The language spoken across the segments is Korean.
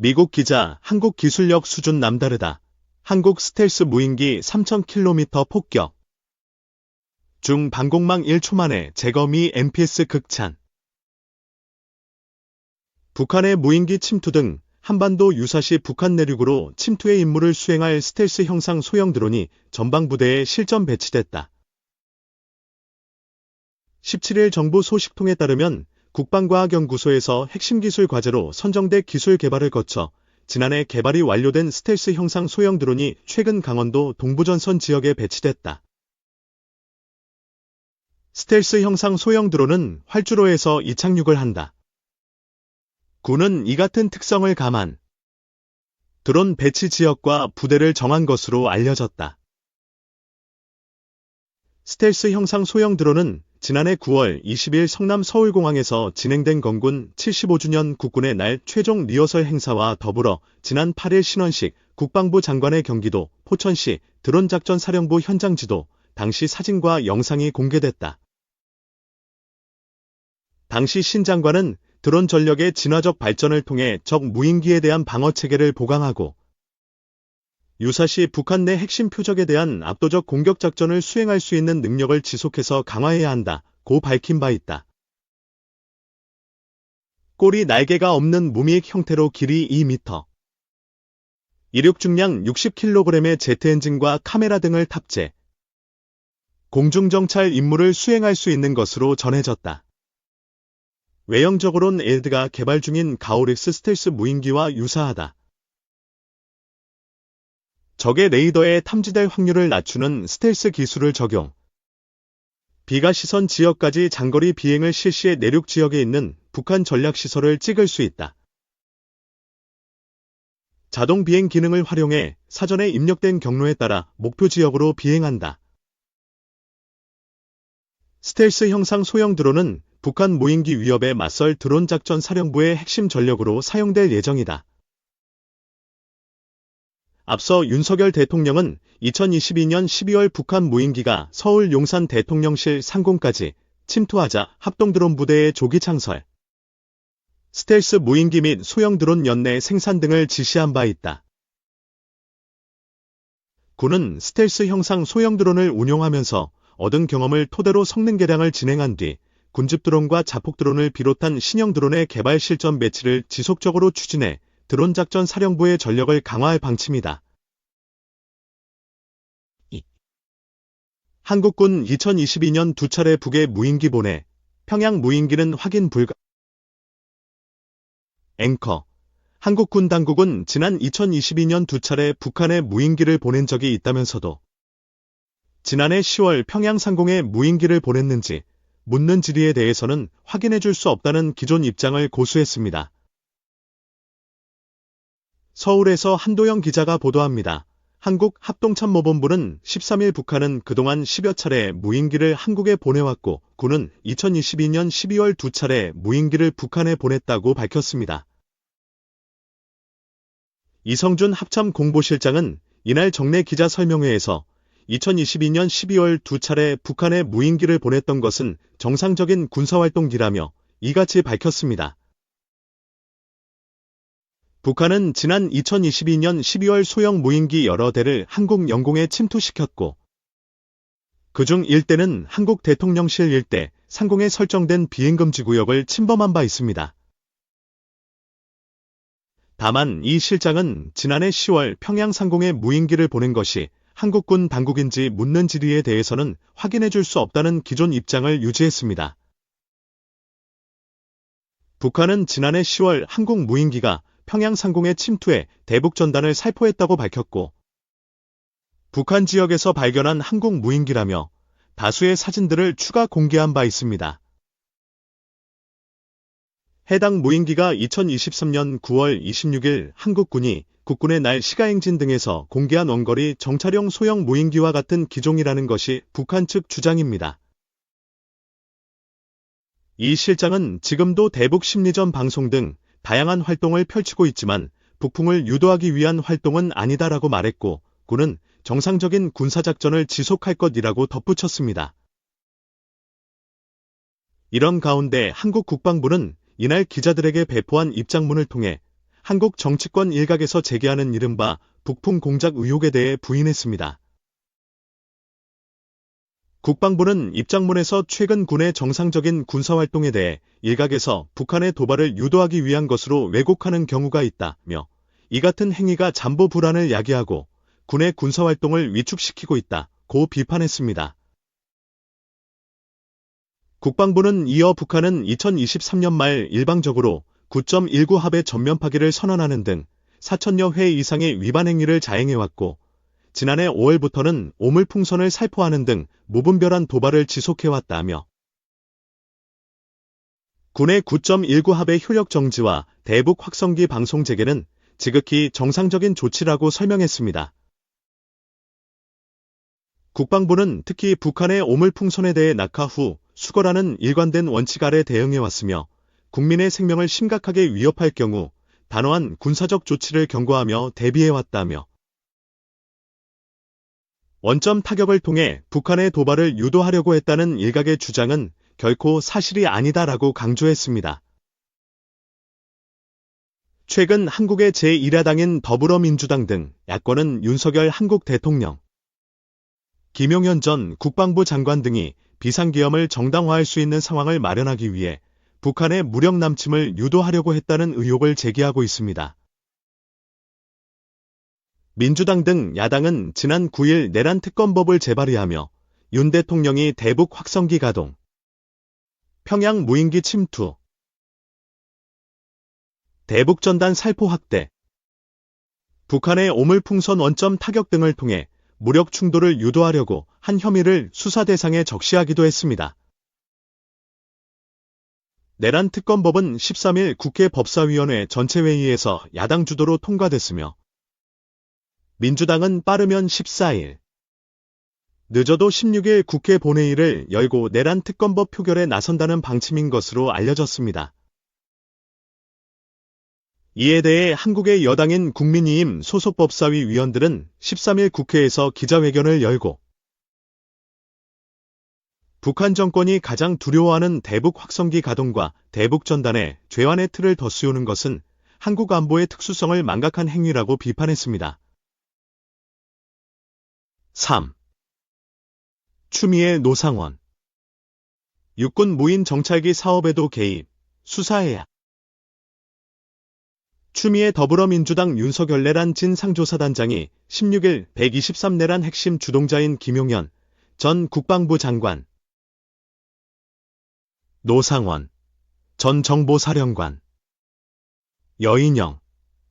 미국 기자, 한국 기술력 수준 남다르다. 한국 스텔스 무인기 3000km 폭격. 중 방공망 1초 만에 제거 미 MPS 극찬. 북한의 무인기 침투 등 한반도 유사시 북한 내륙으로 침투의 임무를 수행할 스텔스 형상 소형 드론이 전방부대에 실전 배치됐다. 17일 정부 소식통에 따르면 국방과학연구소에서 핵심 기술 과제로 선정돼 기술 개발을 거쳐 지난해 개발이 완료된 스텔스 형상 소형 드론이 최근 강원도 동부전선 지역에 배치됐다. 스텔스 형상 소형 드론은 활주로에서 이착륙을 한다. 군은 이 같은 특성을 감안 드론 배치 지역과 부대를 정한 것으로 알려졌다. 스텔스 형상 소형 드론은 지난해 9월 20일 성남 서울공항에서 진행된 건군 75주년 국군의 날 최종 리허설 행사와 더불어 지난 8일 신원식 국방부 장관의 경기도 포천시 드론작전사령부 현장 지도, 당시 사진과 영상이 공개됐다. 당시 신 장관은 드론 전력의 진화적 발전을 통해 적 무인기에 대한 방어체계를 보강하고 유사시 북한 내 핵심 표적에 대한 압도적 공격 작전을 수행할 수 있는 능력을 지속해서 강화해야 한다고 밝힌 바 있다. 꼬리 날개가 없는 무미익 형태로 길이 2m, 이륙 중량 60kg의 제트 엔진과 카메라 등을 탑재, 공중정찰 임무를 수행할 수 있는 것으로 전해졌다. 외형적으론 엘드가 개발 중인 가오릭스 스텔스 무인기와 유사하다. 적의 레이더에 탐지될 확률을 낮추는 스텔스 기술을 적용. 비가 시선 지역까지 장거리 비행을 실시해 내륙 지역에 있는 북한 전략시설을 찍을 수 있다. 자동 비행 기능을 활용해 사전에 입력된 경로에 따라 목표 지역으로 비행한다. 스텔스 형상 소형 드론은 북한 무인기 위협에 맞설 드론 작전 사령부의 핵심 전력으로 사용될 예정이다. 앞서 윤석열 대통령은 2022년 12월 북한 무인기가 서울 용산 대통령실 상공까지 침투하자 합동드론 부대의 조기 창설, 스텔스 무인기 및 소형 드론 연내 생산 등을 지시한 바 있다. 군은 스텔스 형상 소형 드론을 운용하면서 얻은 경험을 토대로 성능 개량을 진행한 뒤 군집 드론과 자폭 드론을 비롯한 신형 드론의 개발 실전 배치를 지속적으로 추진해 드론 작전 사령부의 전력을 강화할 방침이다. 한국군 2022년 두 차례 북에 무인기 보내, 평양 무인기는 확인 불가. 앵커. 한국군 당국은 지난 2022년 두 차례 북한에 무인기를 보낸 적이 있다면서도 지난해 10월 평양 상공에 무인기를 보냈는지 묻는 질의에 대해서는 확인해 줄 수 없다는 기존 입장을 고수했습니다. 서울에서 한도영 기자가 보도합니다. 한국합동참모본부는 13일 북한은 그동안 10여 차례 무인기를 한국에 보내왔고 군은 2022년 12월 두 차례 무인기를 북한에 보냈다고 밝혔습니다. 이성준 합참공보실장은 이날 정례 기자 설명회에서 2022년 12월 두 차례 북한에 무인기를 보냈던 것은 정상적인 군사활동이라며 이같이 밝혔습니다. 북한은 지난 2022년 12월 소형 무인기 여러 대를 한국 영공에 침투시켰고 그중 일대는 한국 대통령실 일대 상공에 설정된 비행금지 구역을 침범한 바 있습니다. 다만 이 실장은 지난해 10월 평양 상공에 무인기를 보낸 것이 한국군 당국인지 묻는 질의에 대해서는 확인해 줄 수 없다는 기존 입장을 유지했습니다. 북한은 지난해 10월 한국 무인기가 평양 상공에 침투해 대북 전단을 살포했다고 밝혔고 북한 지역에서 발견한 한국 무인기라며 다수의 사진들을 추가 공개한 바 있습니다. 해당 무인기가 2023년 9월 26일 한국군이 국군의 날 시가행진 등에서 공개한 원거리 정찰용 소형 무인기와 같은 기종이라는 것이 북한 측 주장입니다. 이 실장은 지금도 대북 심리전 방송 등 다양한 활동을 펼치고 있지만 북풍을 유도하기 위한 활동은 아니다라고 말했고 군은 정상적인 군사작전을 지속할 것이라고 덧붙였습니다. 이런 가운데 한국 국방부는 이날 기자들에게 배포한 입장문을 통해 한국 정치권 일각에서 제기하는 이른바 북풍 공작 의혹에 대해 부인했습니다. 국방부는 입장문에서 최근 군의 정상적인 군사활동에 대해 일각에서 북한의 도발을 유도하기 위한 것으로 왜곡하는 경우가 있다며 이 같은 행위가 잠보 불안을 야기하고 군의 군사활동을 위축시키고 있다고 비판했습니다. 국방부는 이어 북한은 2023년 말 일방적으로 9.19 합의 전면 파기를 선언하는 등 4천여 회 이상의 위반 행위를 자행해왔고 지난해 5월부터는 오물풍선을 살포하는 등 무분별한 도발을 지속해왔다며 군의 9.19 합의 효력 정지와 대북 확성기 방송 재개는 지극히 정상적인 조치라고 설명했습니다. 국방부는 특히 북한의 오물풍선에 대해 낙하 후 수거라는 일관된 원칙 아래 대응해왔으며 국민의 생명을 심각하게 위협할 경우 단호한 군사적 조치를 경고하며 대비해왔다며 원점 타격을 통해 북한의 도발을 유도하려고 했다는 일각의 주장은 결코 사실이 아니다라고 강조했습니다. 최근 한국의 제1야당인 더불어민주당 등 야권은 윤석열 한국 대통령, 김용현 전 국방부 장관 등이 비상계엄을 정당화할 수 있는 상황을 마련하기 위해 북한의 무력 남침을 유도하려고 했다는 의혹을 제기하고 있습니다. 민주당 등 야당은 지난 9일 내란 특검법을 재발의하며 윤 대통령이 대북 확성기 가동, 평양 무인기 침투, 대북 전단 살포 확대, 북한의 오물풍선 원점 타격 등을 통해 무력 충돌을 유도하려고 한 혐의를 수사 대상에 적시하기도 했습니다. 내란 특검법은 13일 국회 법사위원회 전체회의에서 야당 주도로 통과됐으며 민주당은 빠르면 14일, 늦어도 16일 국회 본회의를 열고 내란 특검법 표결에 나선다는 방침인 것으로 알려졌습니다. 이에 대해 한국의 여당인 국민의힘 소속 법사위 위원들은 13일 국회에서 기자회견을 열고 북한 정권이 가장 두려워하는 대북 확성기 가동과 대북 전단에 죄환의 틀을 덧씌우는 것은 한국 안보의 특수성을 망각한 행위라고 비판했습니다. 3. 추미애 노상원 육군 무인 정찰기 사업에도 개입, 수사해야. 추미애 더불어민주당 윤석열 내란 진상조사단장이 16일 123 내란 핵심 주동자인 김용현 전 국방부 장관, 노상원 전 정보사령관, 여인영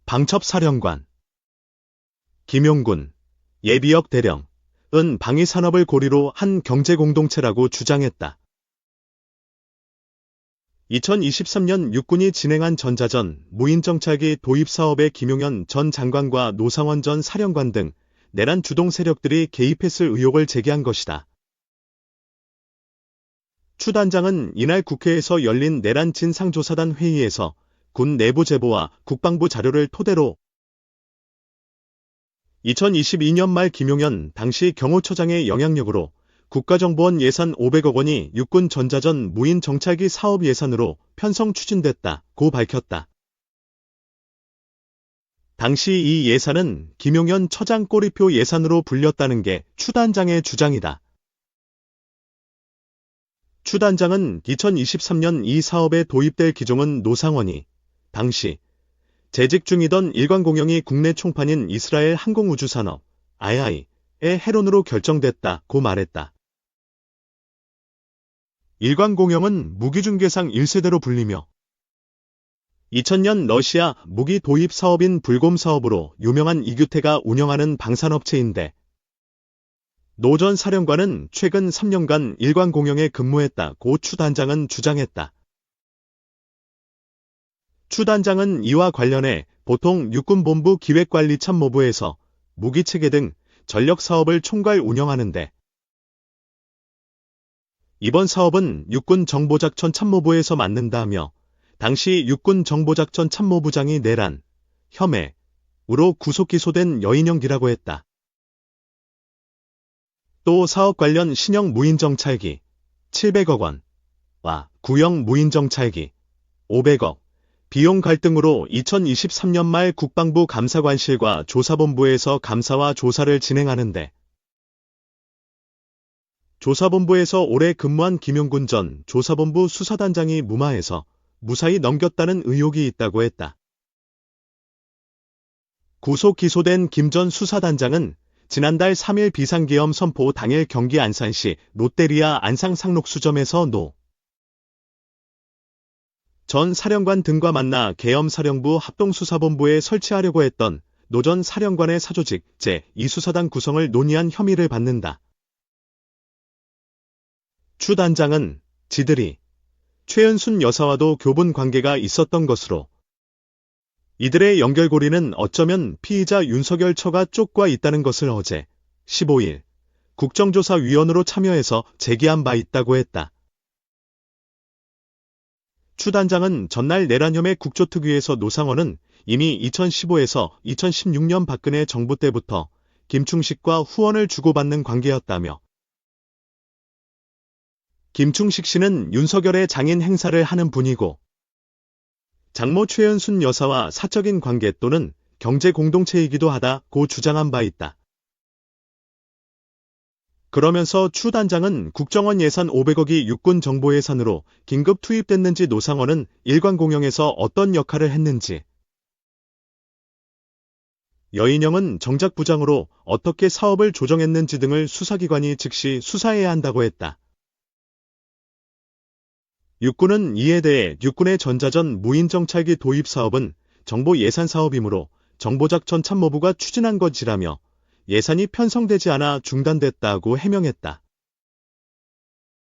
방첩사령관, 김용군 예비역 대령 은 방위산업을 고리로 한 경제공동체라고 주장했다. 2023년 육군이 진행한 전자전 무인정찰기 도입 사업에 김용현 전 장관과 노상원 전 사령관 등 내란 주동 세력들이 개입했을 의혹을 제기한 것이다. 추 단장은 이날 국회에서 열린 내란 진상조사단 회의에서 군 내부 제보와 국방부 자료를 토대로 2022년 말 김용현 당시 경호처장의 영향력으로 국가정보원 예산 500억 원이 육군 전자전 무인 정찰기 사업 예산으로 편성 추진됐다고 밝혔다. 당시 이 예산은 김용현 처장 꼬리표 예산으로 불렸다는 게 추 단장의 주장이다. 추 단장은 2023년 이 사업에 도입될 기종은 노상원이 당시 재직 중이던 일관공영이 국내 총판인 이스라엘 항공우주산업 IAEA의 해론으로 결정됐다고 말했다. 일관공영은 무기중개상 1세대로 불리며 2000년 러시아 무기 도입 사업인 불곰 사업으로 유명한 이규태가 운영하는 방산업체인데 노 전 사령관은 최근 3년간 일관공영에 근무했다고 추 단장은 주장했다. 추 단장은 이와 관련해 보통 육군본부 기획관리참모부에서 무기체계 등 전력사업을 총괄 운영하는데 이번 사업은 육군정보작전 참모부에서 맡는다며 당시 육군정보작전 참모부장이 내란, 혐의로 구속 기소된 여인영기라고 했다. 또 사업 관련 신형 무인정찰기 700억 원과 구형 무인정찰기 500억, 비용 갈등으로 2023년 말 국방부 감사관실과 조사본부에서 감사와 조사를 진행하는데 조사본부에서 오래 근무한 김용군 전 조사본부 수사단장이 무마해서 무사히 넘겼다는 의혹이 있다고 했다. 구속 기소된 김 전 수사단장은 지난달 3일 비상계엄 선포 당일 경기 안산시 롯데리아 안상상록수점에서 노 전 사령관 등과 만나 계엄사령부 합동수사본부에 설치하려고 했던 노 전 사령관의 사조직 제2수사단 구성을 논의한 혐의를 받는다. 추 단장은 지들이 최은순 여사와도 교분 관계가 있었던 것으로 이들의 연결고리는 어쩌면 피의자 윤석열 처가 쪽과 있다는 것을 어제 15일 국정조사위원으로 참여해서 제기한 바 있다고 했다. 추 단장은 전날 내란혐의 국조특위에서 노상원은 이미 2015에서 2016년 박근혜 정부 때부터 김충식과 후원을 주고받는 관계였다며 김충식 씨는 윤석열의 장인 행사를 하는 분이고 장모 최은순 여사와 사적인 관계 또는 경제 공동체이기도 하다고 주장한 바 있다. 그러면서 추 단장은 국정원 예산 500억이 육군 정보 예산으로 긴급 투입됐는지 노상원은 일관공영에서 어떤 역할을 했는지 여인영은 정작부장으로 어떻게 사업을 조정했는지 등을 수사기관이 즉시 수사해야 한다고 했다. 육군은 이에 대해 육군의 전자전 무인정찰기 도입 사업은 정보 예산 사업이므로 정보작전참모부가 추진한 것이라며 예산이 편성되지 않아 중단됐다고 해명했다.